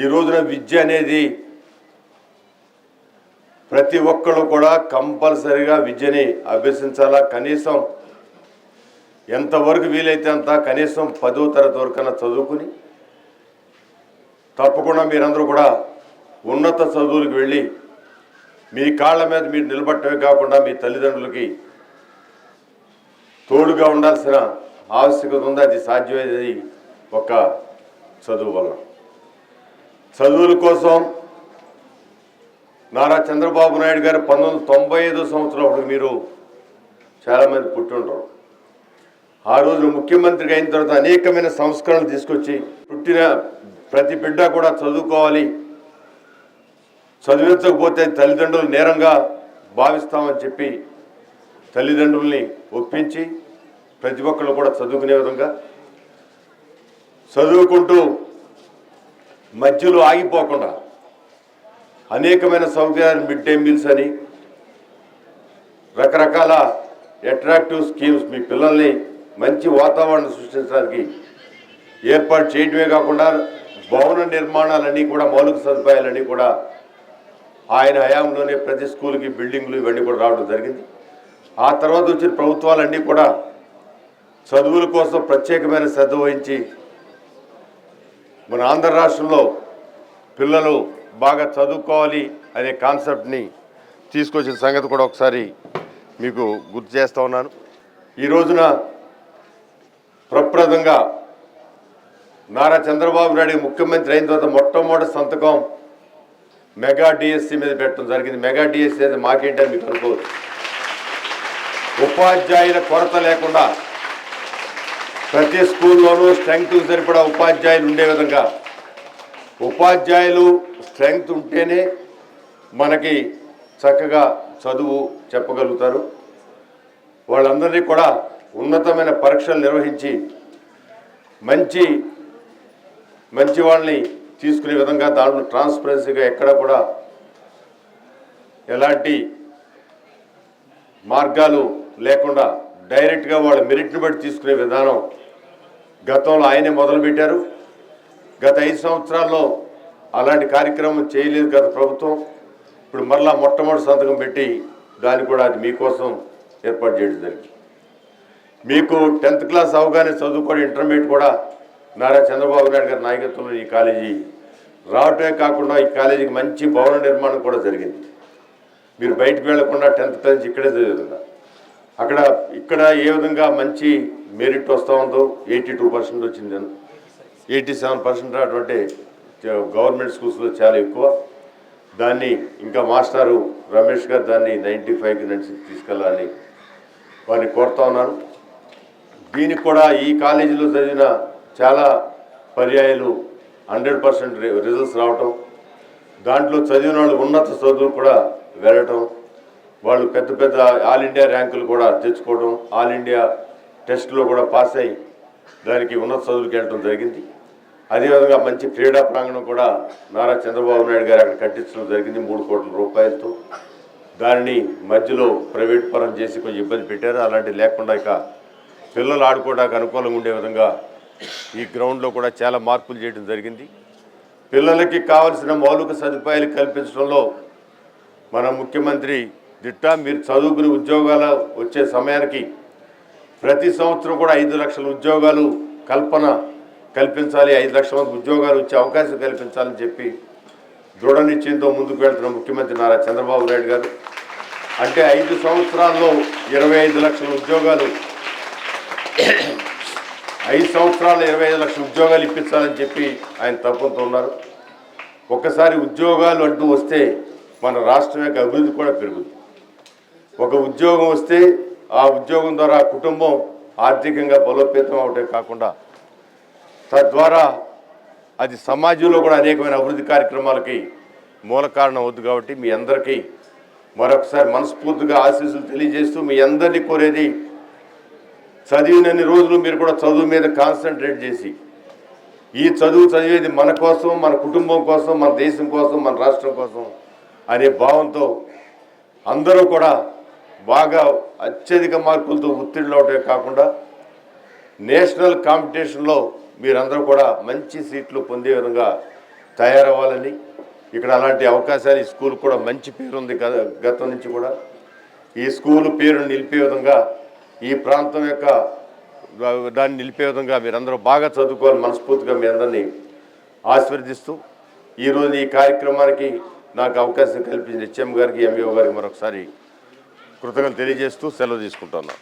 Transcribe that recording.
ఈ రోజున విద్య అనేది ప్రతి ఒక్కరు కూడా కంపల్సరీగా విద్యని అభ్యసించాలా. కనీసం ఎంతవరకు వీలైతే అంత కనీసం 10వ తరగతి వరకన్నా చదువుకుని తప్పకుండా మీరందరూ కూడా ఉన్నత చదువులకు వెళ్ళి మీ కాళ్ళ మీద మీరు నిలబడటమే కాకుండా మీ తల్లిదండ్రులకి తోడుగా ఉండాల్సిన ఆవశ్యకత ఉంది. అది సాధ్యమయ్యేది ఒక చదువు వల్ల. చదువుల కోసం నారా చంద్రబాబు నాయుడు గారు 1995 సంవత్సరంలో మీరు చాలామంది పుట్టింటారు. ఆ రోజు ముఖ్యమంత్రిగా అయిన తర్వాత అనేకమైన సంస్కరణలు తీసుకొచ్చి పుట్టిన ప్రతి బిడ్డ కూడా చదువుకోవాలి, చదివించకపోతే తల్లిదండ్రులు నేరంగా భావిస్తామని చెప్పి తల్లిదండ్రుల్ని ఒప్పించి ప్రతి ఒక్కళ్ళు కూడా చదువుకునే విధంగా చదువుకుంటూ మధ్యలో ఆగిపోకుండా అనేకమైన సౌకర్యాలు మిడ్ డే మీల్స్ అని రకరకాల అట్రాక్టివ్ స్కీమ్స్ మీ పిల్లల్ని మంచి వాతావరణం సృష్టించడానికి ఏర్పాటు చేయడమే కాకుండా భవన నిర్మాణాలన్నీ కూడా మౌలిక సదుపాయాలన్నీ కూడా ఆయన హయాంలోనే ప్రతి స్కూల్కి బిల్డింగ్లు ఇవన్నీ కూడా రావడం జరిగింది. ఆ తర్వాత వచ్చిన ప్రభుత్వాలన్నీ కూడా చదువుల కోసం ప్రత్యేకమైన శ్రద్ధ వహించి మన ఆంధ్ర రాష్ట్రంలో పిల్లలు బాగా చదువుకోవాలి అనే కాన్సెప్ట్ని తీసుకొచ్చిన సంగతి కూడా ఒకసారి మీకు గుర్తు చేస్తూ ఉన్నాను. ఈ రోజున ప్రప్రదంగా నారా చంద్రబాబు నాయుడు ముఖ్యమంత్రి అయిన తర్వాత మొట్టమొదటి సంతకం మెగా డిఎస్సి మీద పెట్టడం జరిగింది. మెగా డిఎస్సి అయితే మాకేంటని మీకు అనుకోవచ్చు. ఉపాధ్యాయుల కొరత లేకుండా ప్రతి స్కూల్లోనూ స్ట్రెంగ్త్కు సరిపడా ఉపాధ్యాయులు ఉండే విధంగా, ఉపాధ్యాయులు స్ట్రెంగ్త్ ఉంటేనే మనకి చక్కగా చదువు చెప్పగలుగుతారు. వాళ్ళందరినీ కూడా ఉన్నతమైన పరీక్షలు నిర్వహించి మంచి వాళ్ళని తీసుకునే విధంగా దాంట్లో ట్రాన్స్పరెన్సీగా ఎక్కడ కూడా ఎలాంటి మార్గాలు లేకుండా డైరెక్ట్గా వాళ్ళ మెరిట్ని బట్టి తీసుకునే విధానం గతంలో ఆయనే మొదలుపెట్టారు. గత 5 సంవత్సరాల్లో అలాంటి కార్యక్రమం చేయలేదు గత ప్రభుత్వం. ఇప్పుడు మరలా మొట్టమొదటి సంతకం పెట్టి దాన్ని కూడా అది మీకోసం ఏర్పాటు చేయడం జరిగింది. మీకు 10th క్లాస్ అవగానే చదువుకోవడం ఇంటర్మీడియట్ కూడా నారా చంద్రబాబు నాయుడు గారి నాయకత్వంలో ఈ కాలేజీ రావటమే కాకుండా ఈ కాలేజీకి మంచి భవన నిర్మాణం కూడా జరిగింది. మీరు బయటకు వెళ్లకుండా 10th క్లాస్ ఇక్కడే చదివిందా ఇక్కడ ఏ విధంగా మంచి మెరిట్ వస్తూ ఉందో 82% వచ్చింది, 87% అటువంటి గవర్నమెంట్ స్కూల్స్లో చాలా ఎక్కువ. దాన్ని ఇంకా మాస్టారు రమేష్ గారు దాన్ని 95కి 96 తీసుకెళ్ళాలని వారిని కోరుతా ఉన్నాను. దీనికి కూడా ఈ కాలేజీలో చదివిన చాలా పర్యాయాలు 100% రిజల్ట్స్ రావటం, దాంట్లో చదివిన వాళ్ళు ఉన్నత చదువులు కూడా వెళ్ళటం, వాళ్ళు పెద్ద పెద్ద ఆల్ ఇండియా ర్యాంకులు కూడా తెచ్చుకోవడం, ఆల్ ఇండియా టెస్ట్లో కూడా పాస్ అయ్యి దానికి ఉన్నత చదువులకు వెళ్ళడం జరిగింది. అదేవిధంగా మంచి క్రీడా ప్రాంగణం కూడా నారా చంద్రబాబు నాయుడు గారు అక్కడ కట్టించడం జరిగింది 3 కోట్ల రూపాయలతో. దానిని మధ్యలో ప్రైవేట్ పరం చేసి కొంచెం ఇబ్బంది పెట్టారు. అలాంటివి లేకుండా ఇక పిల్లలు ఆడుకోవడానికి అనుకూలంగా ఉండే విధంగా ఈ గ్రౌండ్లో కూడా చాలా మార్పులు చేయడం జరిగింది. పిల్లలకి కావాల్సిన మౌలిక సదుపాయాలు కల్పించడంలో మన ముఖ్యమంత్రి దిట్టా. మీరు చదువుకుని ఉద్యోగాలు వచ్చే సమయానికి ప్రతి సంవత్సరం కూడా 5 లక్షల ఉద్యోగాలు కల్పించాలి, 5 లక్షల మంది ఉద్యోగాలు వచ్చే అవకాశం కల్పించాలని చెప్పి దృఢ నిశ్చయంతో ముందుకు వెళ్తున్న ముఖ్యమంత్రి నారా చంద్రబాబు నాయుడు గారు. అంటే 5 సంవత్సరాల్లో 25 లక్షల ఉద్యోగాలు, 5 సంవత్సరాల్లో 25 లక్షల ఉద్యోగాలు ఇప్పించాలని చెప్పి ఆయన తప్పుతూ ఉన్నారు. ఒక్కసారి ఉద్యోగాలు అంటూ వస్తే మన రాష్ట్రం యొక్క అభివృద్ధి కూడా పెరుగుతుంది. ఒక ఉద్యోగం వస్తే ఆ ఉద్యోగం ద్వారా కుటుంబం ఆర్థికంగా బలోపేతం అవటే కాకుండా తద్వారా అది సమాజంలో కూడా అనేకమైన అభివృద్ధి కార్యక్రమాలకి మూల కారణం అవుతుంది. కాబట్టి మీ అందరికీ మరొకసారి మనస్ఫూర్తిగా ఆశీస్సులు తెలియజేస్తూ మీ అందరినీ కోరేది, చదివినన్ని రోజులు మీరు కూడా చదువు మీద కాన్సన్ట్రేట్ చేసి ఈ చదువు చదివేది మన కోసం, మన కుటుంబం కోసం, మన దేశం కోసం, మన రాష్ట్రం కోసం అనే భావంతో అందరూ కూడా బాగా అత్యధిక మార్కులతో ఉత్తీర్ణులు అవటమే కాకుండా నేషనల్ కాంపిటీషన్లో మీరందరూ కూడా మంచి సీట్లు పొందే విధంగా తయారవ్వాలని, ఇక్కడ అలాంటి అవకాశాలు ఈ స్కూల్ కూడా మంచి పేరు ఉంది గతం నుంచి కూడా. ఈ స్కూల్ పేరును నిలిపే విధంగా, ఈ ప్రాంతం యొక్క దాన్ని నిలిపే విధంగా మీరందరూ బాగా చదువుకోవాలి మనస్ఫూర్తిగా మీ అందరినీ ఆశీర్వదిస్తూ ఈరోజు ఈ కార్యక్రమానికి నాకు అవకాశం కల్పించిన హెచ్ఎం గారికి, ఎంఈఓ గారికి మరొకసారి కృతజ్ఞతలు తెలియజేస్తూ సెలవు తీసుకుంటున్నాను.